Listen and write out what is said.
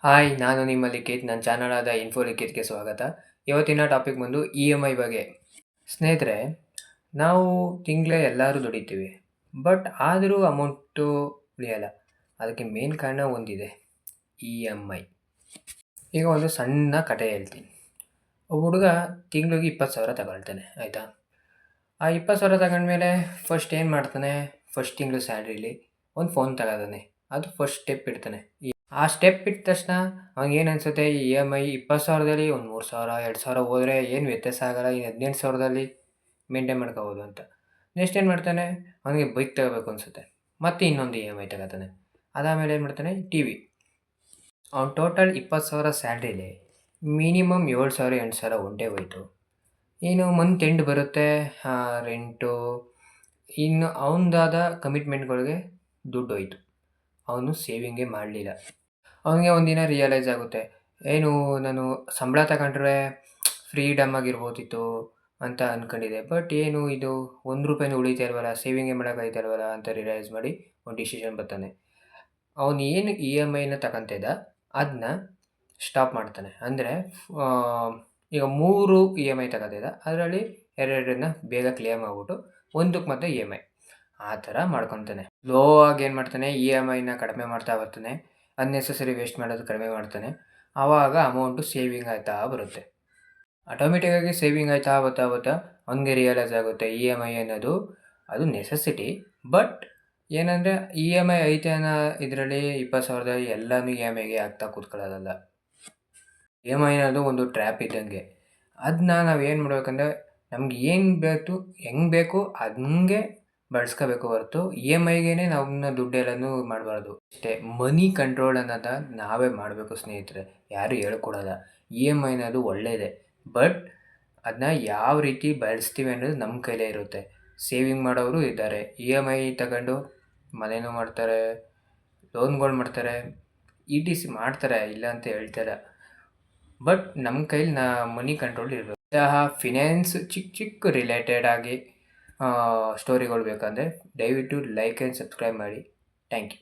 Hi, ನಾನು ನಿಮ್ಮ ಲಿಖಿತ್. ನನ್ನ ಚಾನಲ್ ಆದ ಇನ್ಫೋ ಲಿಖಿತ್‌ಗೆ ಸ್ವಾಗತ. ಇವತ್ತಿನ ಟಾಪಿಕ್ ಬಂದು ಇ.ಎಮ್.ಐ ಬಗ್ಗೆ. ಸ್ನೇಹಿತರೆ, ನಾವು ತಿಂಗಳೇ ಎಲ್ಲರೂ ದುಡಿತೀವಿ. ಬಟ್ ಆದರೂ ಅಮೌಂಟು ಉಳಿಯಲ್ಲ. ಅದಕ್ಕೆ ಮೇನ್ ಕಾರಣ ಒಂದಿದೆ, ಇ.ಎಮ್.ಐ. ಈಗ ಒಂದು ಸಣ್ಣ ಕಥೆ ಹೇಳ್ತೀನಿ. ಒಬ್ಬ ಹುಡುಗ ತಿಂಗಳಿಗೆ 20,000 ತಗೊಳ್ತಾನೆ, ಆಯಿತಾ? ಆ 20,000 ತಗೊಂಡ್ಮೇಲೆ ಫಸ್ಟ್ ಏನು ಮಾಡ್ತಾನೆ, ಫಸ್ಟ್ ತಿಂಗಳು ಸ್ಯಾಲ್ರಿಲಿ ಒಂದು ಫೋನ್ ತಗೋತಾನೆ. ಅದು ಫಸ್ಟ್ ಸ್ಟೆಪ್ ಇಡ್ತಾನೆ. ಆ ಸ್ಟೆಪ್ ಇಟ್ಟ ತಕ್ಷಣ ಅವ್ನಿಗೇನು ಅನ್ಸುತ್ತೆ, ಈ ಇ.ಎಮ್.ಐ 20,000ದಲ್ಲಿ ಒಂದು 3,000, 2,000 ಹೋದರೆ ಏನು ವ್ಯತ್ಯಾಸ ಆಗಲ್ಲ. ಇನ್ನು 18,000ದಲ್ಲಿ ಮೇಂಟೈನ್ ಮಾಡ್ಕೋಬೋದು ಅಂತ. ನೆಕ್ಸ್ಟ್ ಏನು ಮಾಡ್ತಾನೆ, ಅವನಿಗೆ ಬೈಕ್ ತಗೋಬೇಕು ಅನಿಸುತ್ತೆ. ಮತ್ತೆ ಇನ್ನೊಂದು ಇ.ಎಮ್.ಐ ತಗೋತಾನೆ. ಅದಾದಮೇಲೆ ಏನು ಮಾಡ್ತಾನೆ, ಟಿ.ವಿ. ಅವ್ನು ಟೋಟಲ್ 20,000 ಸ್ಯಾಲ್ರಿಲಿ ಮಿನಿಮಮ್ 7,000, 8,000 ಒಂದೇ ಹೋಯ್ತು. ಇನ್ನು ಮಂತ್ ಎಂಡ್ ಬರುತ್ತೆ, ರೆಂಟು, ಇನ್ನು ಅವನದಾದ ಕಮಿಟ್ಮೆಂಟ್ಗಳಿಗೆ ದುಡ್ಡು ಹೋಯ್ತು. ಅವನು ಸೇವಿಂಗೇ ಮಾಡಲಿಲ್ಲ. ಅವನಿಗೆ ಒಂದಿನ ರಿಯಲೈಸ್ ಆಗುತ್ತೆ, ಏನು ನಾನು ಸಂಬಳ ತಗೊಂಡ್ರೆ ಫ್ರೀಡಮ್ ಆಗಿರ್ಬೋದಿತ್ತು ಅಂತ ಅಂದ್ಕೊಂಡಿದ್ದೆ. ಬಟ್ ಏನು ಇದು ₹1 ಉಳಿತಾ ಇಲ್ವಲ್ಲ, ಸೇವಿಂಗೇ ಮಾಡೋಕ್ಕಾಯ್ತಾ ಇಲ್ವಲ್ಲ ಅಂತ ರಿಯಲೈಸ್ ಮಾಡಿ ಒಂದು ಡಿಸಿಷನ್ ಬರ್ತಾನೆ. ಅವನು ಏನು ಇ.ಎಮ್.ಐನ ತಗೊಂತಿದ್ದ ಅದನ್ನ ಸ್ಟಾಪ್ ಮಾಡ್ತಾನೆ. ಅಂದರೆ ಈಗ 3 ಇ.ಎಮ್.ಐ ತಗೋತಿದ್ದ, ಅದರಲ್ಲಿ 2 ಬೇಗ ಕ್ಲಿಯರ್ ಮಾಡಿಬಿಟ್ಟು ಒಂದಕ್ಕೆ ಮತ್ತೆ ಇ.ಎಮ್.ಐ ಆ ಥರ ಮಾಡ್ಕೊತಾನೆ. ಸ್ಲೋ ಆಗಿ ಏನು ಮಾಡ್ತಾನೆ, ಇ.ಎಮ್.ಐನ ಕಡಿಮೆ ಮಾಡ್ತಾ ಬರ್ತಾನೆ. ಅನ್ನೆಸೆಸರಿ ವೇಸ್ಟ್ ಮಾಡೋದು ಕಡಿಮೆ ಮಾಡ್ತಾನೆ. ಆವಾಗ ಅಮೌಂಟು ಸೇವಿಂಗ್ ಆಗ್ತಾ ಬರುತ್ತೆ. ಆಟೋಮೆಟಿಕ್ಕಾಗಿ ಸೇವಿಂಗ್ ಆಗ್ತಾ ಬರ್ತಾ ಅವ್ನಿಗೆ ರಿಯಲೈಸ್ ಆಗುತ್ತೆ, ಇ.ಎಮ್.ಐ ಅನ್ನೋದು ಅದು ನೆಸೆಸಿಟಿ. ಬಟ್ ಏನಂದರೆ ಇ.ಎಮ್.ಐ ಐತೆ ಅನ್ನೋ ಇದರಲ್ಲಿ 20,000 ಎಲ್ಲನೂ ಇ.ಎಮ್.ಐಗೆ ಹಾಕ್ತಾ ಕೂತ್ಕೊಳ್ಳೋದಲ್ಲ. ಇ.ಎಮ್.ಐ ಅನ್ನೋದು ಒಂದು ಟ್ರ್ಯಾಪ್ ಇದ್ದಂಗೆ. ಅದನ್ನ ನಾವು ಏನು ಮಾಡ್ಬೇಕಂದ್ರೆ, ನಮ್ಗೆ ಏನು ಬೇಕು, ಹೆಂಗೆ ಬೇಕು ಹಂಗೆ ಬಳಸ್ಕೋಬೇಕು ಹೊರತು ಇ.ಎಮ್.ಐಗೇ ನಮ್ಮನ್ನ ದುಡ್ಡೆಲ್ಲನೂ ಮಾಡಬಾರ್ದು. ಅಷ್ಟೇ, ಮನಿ ಕಂಟ್ರೋಲ್ ಅನ್ನೋದು ನಾವೇ ಮಾಡಬೇಕು ಸ್ನೇಹಿತರೆ, ಯಾರೂ ಹೇಳ್ಕೊಡಲ್ಲ. ಇ.ಎಮ್.ಐ ಅನ್ನೋದು ಒಳ್ಳೆಯದೇ, ಬಟ್ ಅದನ್ನ ಯಾವ ರೀತಿ ಬಳಸ್ತೀವಿ ಅನ್ನೋದು ನಮ್ಮ ಕೈಲೇ ಇರುತ್ತೆ. ಸೇವಿಂಗ್ ಮಾಡೋರು ಇದ್ದಾರೆ, ಇ.ಎಮ್.ಐ ತಗೊಂಡು ಮನೇನೂ ಮಾಡ್ತಾರೆ, ಲೋನ್ಗಳು ಮಾಡ್ತಾರೆ, ಇ.ಟಿ.ಸಿ ಮಾಡ್ತಾರೆ, ಇಲ್ಲ ಅಂತ ಹೇಳ್ತಾಯಿಲ್ಲ. ಬಟ್ ನಮ್ಮ ಕೈಲಿ ಮನಿ ಕಂಟ್ರೋಲ್ ಇರಬೇಕು. ಫಿನಾನ್ಸ್ ಚಿಕ್ಕ ರಿಲೇಟೆಡ್ ಆಗಿ ಸ್ಟೋರಿಗಳು ಬೇಕಂದರೆ ದಯವಿಟ್ಟು ಲೈಕ್ ಆ್ಯಂಡ್ ಸಬ್ಸ್ಕ್ರೈಬ್ ಮಾಡಿ. Thank you.